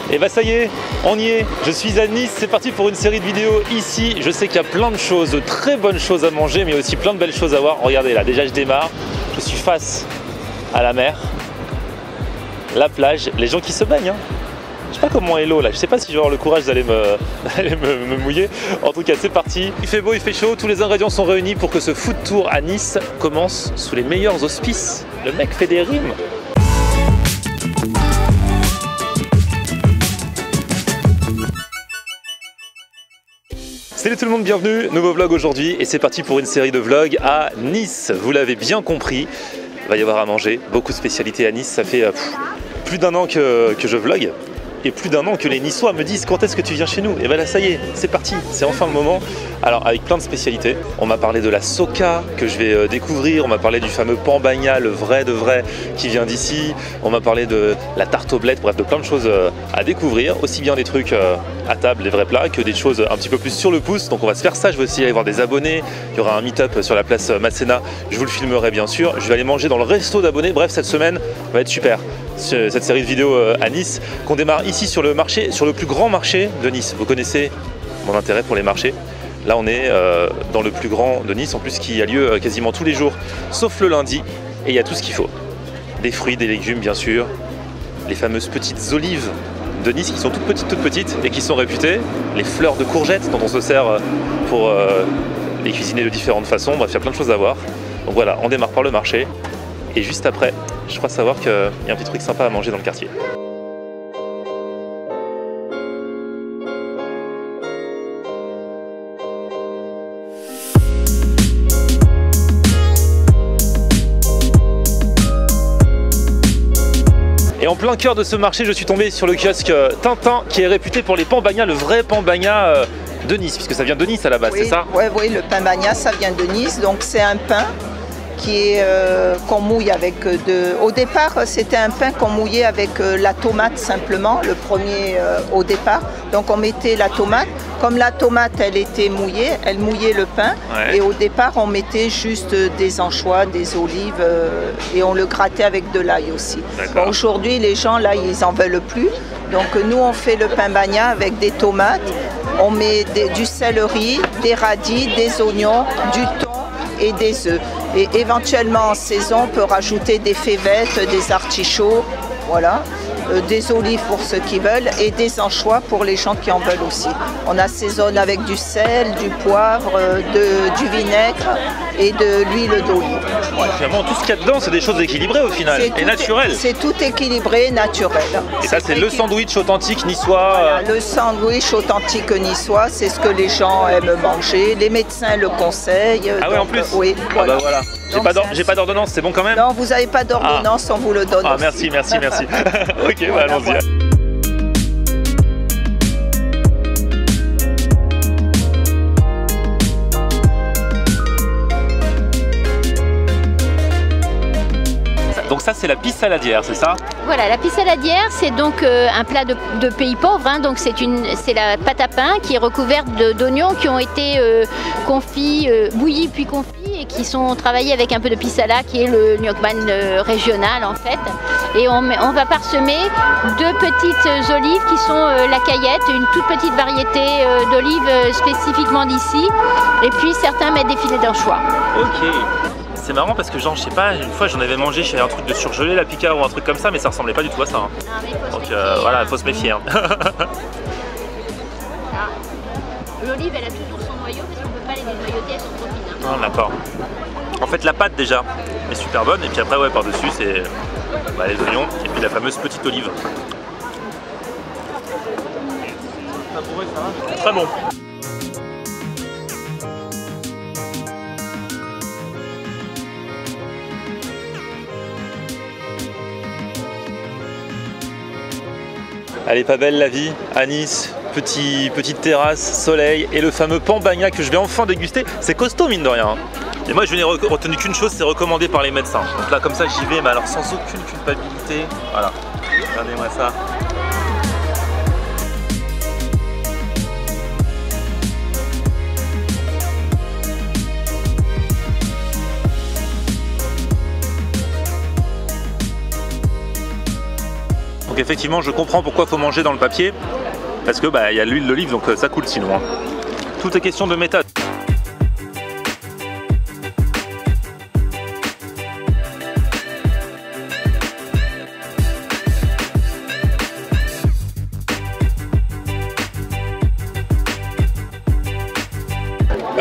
Et bah ça y est, on y est, je suis à Nice, c'est parti pour une série de vidéos ici. Je sais qu'il y a plein de choses, de très bonnes choses à manger, mais aussi plein de belles choses à voir. Regardez là, déjà je démarre, je suis face à la mer, la plage, les gens qui se baignent. Je sais pas comment est l'eau là, je sais pas si je vais avoir le courage d'aller me mouiller. En tout cas c'est parti, il fait beau, il fait chaud, tous les ingrédients sont réunis pour que ce food tour à Nice commence sous les meilleurs auspices. Le mec fait des rimes. Salut tout le monde, bienvenue, nouveau vlog aujourd'hui et c'est parti pour une série de vlogs à Nice. Vous l'avez bien compris, il va y avoir à manger, beaucoup de spécialités à Nice, ça fait plus d'un an que je vlog. Et plus d'un an que les Niçois me disent quand est-ce que tu viens chez nous. Et ben là ça y est, c'est parti, c'est enfin le moment. Alors avec plein de spécialités, on m'a parlé de la soca que je vais découvrir, on m'a parlé du fameux pan bagna, le vrai de vrai qui vient d'ici, on m'a parlé de la tarte aux blettes, bref de plein de choses à découvrir, aussi bien des trucs à table, des vrais plats, que des choses un petit peu plus sur le pouce. Donc on va se faire ça, je vais aussi aller voir des abonnés, il y aura un meet-up sur la place Masséna, je vous le filmerai bien sûr, je vais aller manger dans le resto d'abonnés, bref cette semaine va être super. Cette série de vidéos à Nice qu'on démarre ici sur le marché, sur le plus grand marché de Nice. Vous connaissez mon intérêt pour les marchés. Là on est dans le plus grand de Nice en plus qui a lieu quasiment tous les jours sauf le lundi et il y a tout ce qu'il faut. Des fruits, des légumes bien sûr, les fameuses petites olives de Nice qui sont toutes petites et qui sont réputées, les fleurs de courgettes dont on se sert pour les cuisiner de différentes façons. Bref, il y a plein de choses à voir. Donc voilà, on démarre par le marché et juste après je crois savoir qu'il y a un petit truc sympa à manger dans le quartier. Et en plein cœur de ce marché, je suis tombé sur le kiosque Tintin qui est réputé pour les pan bagna, le vrai pan bagna de Nice, puisque ça vient de Nice à la base, oui, c'est ça? Oui, le pain bagna, ça vient de Nice, donc c'est un pain qui est qu'on mouille avec Au départ, c'était un pain qu'on mouillait avec la tomate simplement, le premier au départ. Donc on mettait la tomate. Comme la tomate, elle était mouillée, elle mouillait le pain. Ouais. Et au départ, on mettait juste des anchois, des olives et on le grattait avec de l'ail aussi. Bon, aujourd'hui, les gens, là, ils en veulent plus. Donc nous, on fait le pain bagna avec des tomates. On met du céleri, des radis, des oignons, du thon et des œufs. Et éventuellement en saison, on peut rajouter des févettes, des artichauts, voilà, des olives pour ceux qui veulent et des anchois pour les gens qui en veulent aussi. On assaisonne avec du sel, du poivre, du vinaigre et de l'huile d'olive. Voilà. Finalement, tout ce qu'il y a dedans, c'est des choses équilibrées au final et naturelles. C'est tout équilibré, naturel. Et ça, c'est le sandwich authentique niçois. Voilà, le sandwich authentique niçois, c'est ce que les gens aiment manger. Les médecins le conseillent. Ah oui, en plus. Oui, voilà. Ah bah voilà. J'ai pas d'ordonnance, c'est bon quand même? Non, vous n'avez pas d'ordonnance, on vous le donne aussi. Merci. Ok, voilà, allons-y. Voilà. Donc ça c'est la pisse saladière, c'est ça? Voilà, la pisse saladière c'est donc un plat de pays pauvres, hein, donc c'est la pâte à pain qui est recouverte d'oignons qui ont été confits, bouillis puis confits et qui sont travaillés avec un peu de pissala qui est le gnocchman régional en fait. Et on va parsemer deux petites olives qui sont la caillette, une toute petite variété d'olives spécifiquement d'ici et puis certains mettent des filets d'anchois. Ok. C'est marrant parce que genre, je sais pas, une fois j'en avais mangé chez un truc de surgelé, la pica ou un truc comme ça, mais ça ressemblait pas du tout à ça. Hein. Donc voilà, il faut se méfier. Hein. L'olive elle a toujours son noyau parce qu'on peut pas les dénoyauter, elles sont trop fines. Hein. Ah, d'accord. En fait la pâte déjà est super bonne et puis après ouais par dessus c'est les oignons et puis la fameuse petite olive. Très bon. Elle est pas belle la vie à Nice, petite terrasse, soleil et le fameux pan bagna que je vais enfin déguster. C'est costaud mine de rien. Et moi je n'ai retenu qu'une chose, c'est recommandé par les médecins. Donc là comme ça j'y vais mais alors sans aucune culpabilité. Voilà, regardez-moi ça. Donc effectivement, je comprends pourquoi il faut manger dans le papier, parce que bah, y a l'huile d'olive, donc ça coule sinon. Hein. Tout est question de méthode.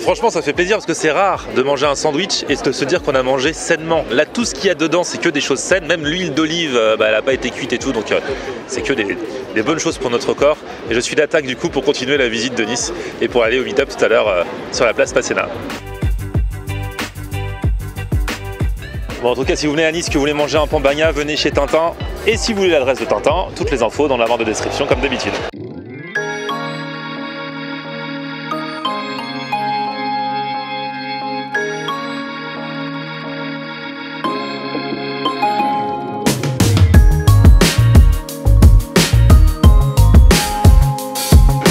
Franchement, ça fait plaisir parce que c'est rare de manger un sandwich et de se dire qu'on a mangé sainement. Là, tout ce qu'il y a dedans, c'est que des choses saines. Même l'huile d'olive, bah, elle n'a pas été cuite et tout, donc c'est que des bonnes choses pour notre corps. Et je suis d'attaque du coup pour continuer la visite de Nice et pour aller au meet-up tout à l'heure sur la place Masséna. Bon, en tout cas, si vous venez à Nice, que vous voulez manger un pambagna, venez chez Tintin. Et si vous voulez l'adresse de Tintin, toutes les infos dans la barre de description comme d'habitude.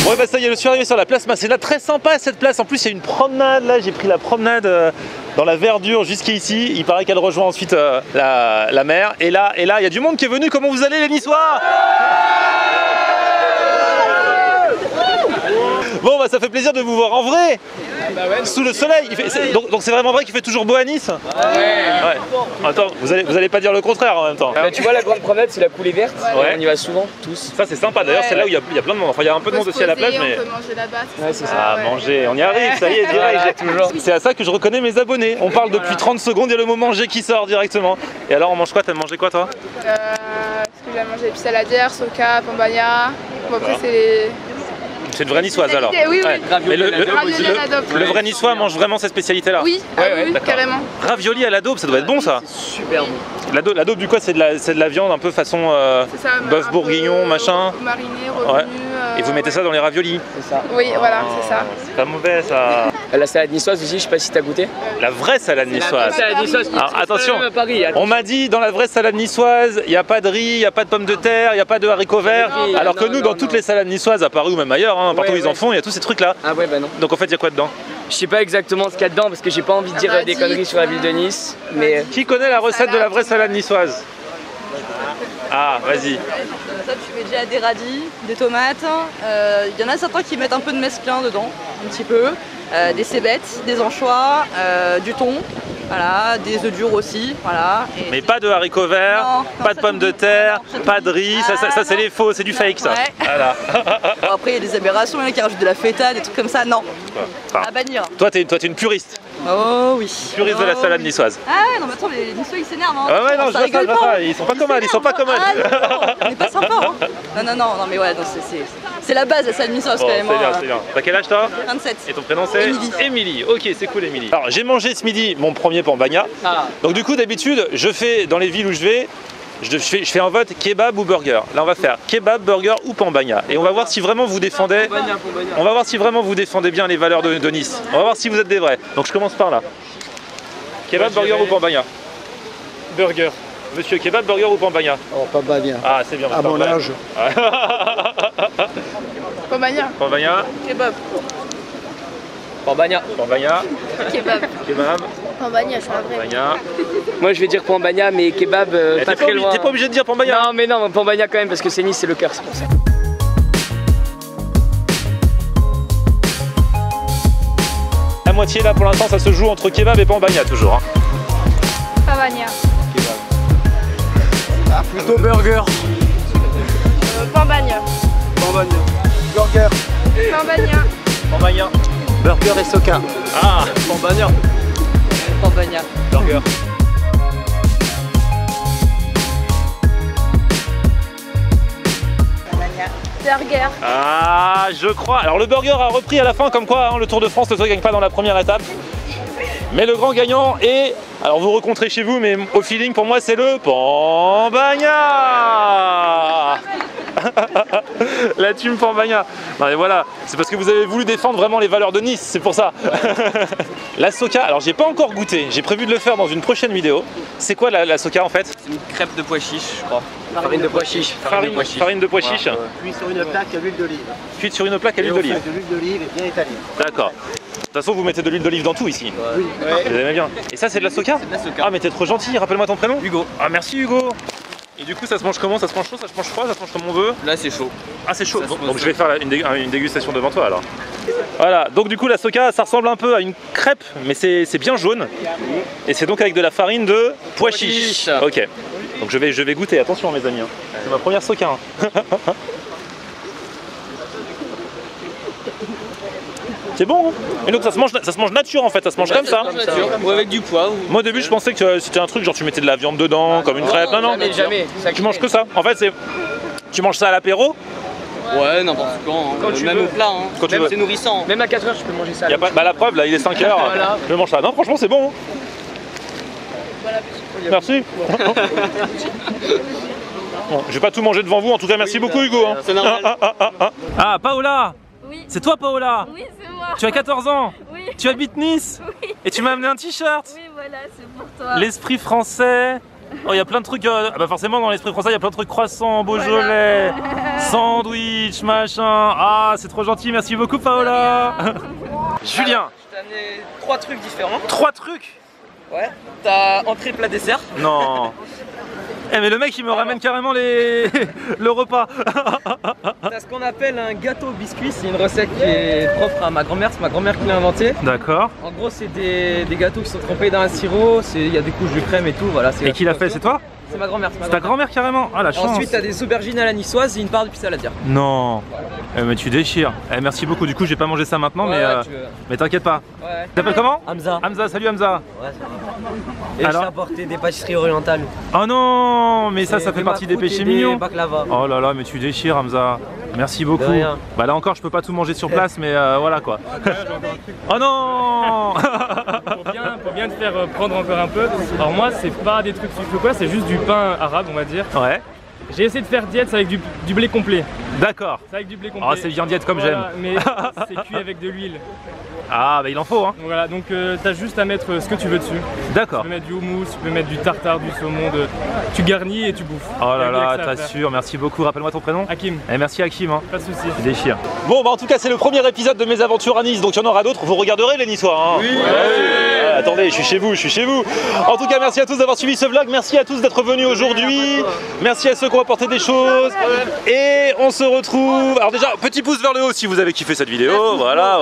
Ouais bah ça y est, je suis arrivé sur la place Masséna, très sympa cette place, en plus il y a une promenade là, j'ai pris la promenade dans la verdure jusqu'ici, il paraît qu'elle rejoint ensuite la mer, et là il y a du monde qui est venu. Comment vous allez les Niçois? Bon bah ça fait plaisir de vous voir en vrai, sous le soleil. Donc c'est vraiment vrai qu'il fait toujours beau à Nice? Ouais. Attends, vous allez pas dire le contraire en même temps. Bah, tu vois la grande promenade, c'est la coulée verte, on y va souvent tous. Ça c'est sympa, d'ailleurs c'est là où il y a plein de monde, enfin il y a un peu de monde aussi à la plage, mais... On peut manger là-bas, c'est ça. Ah manger, on y arrive, ça y est, direct. C'est à ça que je reconnais mes abonnés, on parle depuis 30 secondes, il y a le mot manger qui sort directement. Et alors on mange quoi? T'aimes manger quoi toi? Parce que j'ai mangé des saladières, soca, pambagna. Bon après c'est... C'est une vraie niçoise alors. Oui, oui. Ouais. Mais le vrai niçois mange vraiment ces spécialités là? Oui, oui, carrément. Ravioli à la daube, ça doit être bon ça? C'est super bon. La daube du quoi? C'est de la viande un peu façon bœuf bourguignon, machin. Mariné, revenu. Ouais. Et vous mettez ça dans les raviolis? C'est ça. Oui, voilà, c'est ça. C'est pas mauvais ça. La salade niçoise aussi, je sais pas si t'as goûté. La vraie salade niçoise. La salade niçoise. Alors attention, à Paris, on m'a dit dans la vraie salade niçoise, il n'y a pas de riz, il n'y a pas de pommes de terre, il n'y a pas de haricots verts. Alors que nous, dans toutes les salades niçoises, à Paris ou même ailleurs, hein, partout où ils en font, il y a tous ces trucs là. Ah ouais, bah non. Donc en fait, il y a quoi dedans? Je sais pas exactement ce qu'il y a dedans parce que j'ai pas envie de dire des conneries sur la ville de Nice. Mais qui connaît la recette de la vraie salade niçoise? Ah, vas-y. Ça, tu mets déjà des radis, des tomates. Il y en a certains qui mettent un peu de mesclun dedans, un petit peu. Des cébettes, des anchois, du thon. Voilà, des œufs durs aussi, voilà. Et mais pas de haricots verts, pas de pommes de terre, pas de riz, ça c'est les faux, c'est du fake ça. Ouais. Voilà. Bon, après il y a des aberrations, il y en a qui rajoutent de la feta, des trucs comme ça, non. Enfin, à bannir. Toi t'es une puriste. Oh oui. Puriste de la salade niçoise. Ah ouais, non mais attends, les Niçois ils s'énervent. Hein. Ah ouais, non, je vois ça, ils sont pas commodes, ils sont pas commodes. Ah non, on est pas sympa hein. Non mais ouais, c'est la base la salade niçoise quand même. C'est bien, c'est bien. T'as quel âge toi? 27. Et ton prénom c'est? Émilie. Ok, c'est cool Émilie. Alors j'ai mangé ce midi mon premier pambagna. Donc du coup d'habitude je fais dans les villes où je vais, je fais un vote kebab ou burger. Là on va faire kebab, burger ou pambagna. Et on va voir si vraiment vous défendez. On va voir si vraiment vous défendez bien les valeurs de Nice. On va voir si vous êtes des vrais. Donc je commence par là. Kebab, burger ou pambagna? Burger. Monsieur, kebab, burger ou pambagna? Oh, pambagna. Ah c'est bien. À mon âge. Pambagna. Pambagna. Kebab. Pambagna. Pambagna. Kebab. Kebab. Pambagna, je suis un vrai. Pambagna. Moi je vais dire pambagna mais kebab pas très loin. T'es pas obligé de dire pambagna. Non mais non, pambagna quand même parce que c'est Nice, c'est le cœur, c'est pour ça. La moitié là pour l'instant ça se joue entre kebab et pambagna toujours. Hein. Pambagna. Plutôt burger. Pambagna. Pambagna. Burger. Pambagna. Pambagna. Burger et soca. Ah, pambagna. Pambagna. Burger. Burger. Ah, je crois. Alors le burger a repris à la fin comme quoi hein, le Tour de France ne se gagne pas dans la première étape. Mais le grand gagnant est, alors vous rencontrez chez vous, mais au feeling pour moi c'est le pambagna. La team pambagna. Non mais voilà, c'est parce que vous avez voulu défendre vraiment les valeurs de Nice, c'est pour ça. La soca, alors j'ai pas encore goûté, j'ai prévu de le faire dans une prochaine vidéo. C'est quoi la soca en fait? C'est une crêpe de pois chiche, je crois. Farine de pois chiche. Farine de pois chiche. Cuit sur une plaque à l'huile d'olive. Cuite sur une plaque à l'huile d'olive. De l'huile d'olive et bien étalée. D'accord. De toute façon, vous mettez de l'huile d'olive dans tout ici. Oui. Vous aimez bien. Et ça, c'est de la soca? C'est de la soca. Ah, mais t'es trop gentil. Rappelle-moi ton prénom. Hugo. Ah, merci Hugo. Et du coup, ça se mange comment? Ça se mange chaud, ça se mange froid, ça se mange comme on veut? Là, c'est chaud. Ah, c'est chaud. Ça se Donc mange je vais faire une dégustation devant toi alors. Voilà, donc du coup la soca ça ressemble un peu à une crêpe mais c'est bien jaune. Et c'est donc avec de la farine de pois chiche. Ok, donc je vais goûter, attention mes amis, hein. C'est ma première soca. Hein. C'est bon, hein. Et donc ça se mange nature en fait, ça se mange comme ça. Ou avec du poivre. Moi au début je pensais que c'était un truc genre tu mettais de la viande dedans comme une crêpe. Non, Jamais. Tu manges que ça. En fait tu manges ça à l'apéro. Ouais, n'importe quand tu même veux. Au plat, hein. Quand tu même veux. C'est nourrissant. Même à 4h, tu peux manger ça. Bah la preuve, là il est 5h, Voilà. je mange ça. Non franchement c'est bon. Merci. Bon, je vais pas tout manger devant vous, en tout cas merci beaucoup Hugo. Hein. C'est normal. Ah Paola. Oui. C'est toi Paola. Oui, c'est moi. Tu as 14 ans. Oui. Tu habites Nice. Oui. Et tu m'as amené un t-shirt. Oui, voilà, c'est pour toi. L'esprit français. Oh, il y a plein de trucs. Bah forcément, dans l'esprit français, il y a plein de trucs croissants, Beaujolais, sandwich, machin. Ah, c'est trop gentil. Merci beaucoup, Paola. Julien. Je t'ai amené 3 trucs différents. 3 trucs. Ouais. T'as entrée, plat, dessert. Non. Eh mais le mec il me ramène carrément le repas. T'as ce qu'on appelle un gâteau au biscuit, c'est une recette qui est propre à ma grand-mère, c'est ma grand-mère qui l'a inventé. D'accord. En gros c'est des gâteaux qui sont trempés dans un sirop, il y a des couches de crème et tout, voilà. Et qui l'a fait, c'est toi? C'est ma grand-mère. C'est ta grand-mère carrément? Ah la chance. Ensuite t'as des aubergines à la niçoise et une part de pizza à la dire. Non. Mais tu déchires. Merci beaucoup, du coup je vais pas manger ça maintenant, mais t'inquiète pas. Ouais. Tu t'appelles comment? Hamza. Hamza, salut Hamza. Ouais, ça va. Et je t'ai apporté des pâtisseries orientales. Oh non, mais ça fait partie des péchés mignons. Baklava. Oh là là, mais tu déchires Hamza. Merci beaucoup. Bah là encore, je peux pas tout manger sur place, mais voilà quoi. Oh non. Pour bien te faire prendre encore un peu. Alors moi, c'est pas des trucs sucrés quoi, c'est juste du pain arabe, on va dire. Ouais. J'ai essayé de faire diète avec du blé complet. D'accord. C'est avec du blé complet. Oh, c'est bien diète comme voilà, j'aime. Mais c'est cuit avec de l'huile. Ah bah il en faut hein. Voilà, donc t'as juste à mettre ce que tu veux dessus. D'accord. Tu peux mettre du houmous, tu peux mettre du tartare, du saumon, tu garnis et tu bouffes. Oh là là, t'assures, merci beaucoup. Rappelle-moi ton prénom. Hakim. Et merci Hakim. Hein. Pas de soucis. Tu déchires. Bon bah en tout cas c'est le premier épisode de mes aventures à Nice, donc il y en aura d'autres. Vous regarderez les Niçois hein. Oui. Attendez, je suis chez vous, En tout cas merci à tous d'avoir suivi ce vlog, merci à tous d'être venus aujourd'hui. Merci à ceux qui ont apporté des choses. Et on se retrouve. Alors déjà, petit pouce vers le haut si vous avez kiffé cette vidéo. Voilà.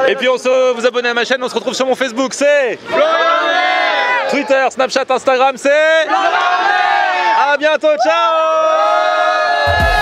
Et puis vous abonnez à ma chaîne, on se retrouve sur mon Facebook, c'est Twitter, Snapchat, Instagram, c'est à bientôt, ciao.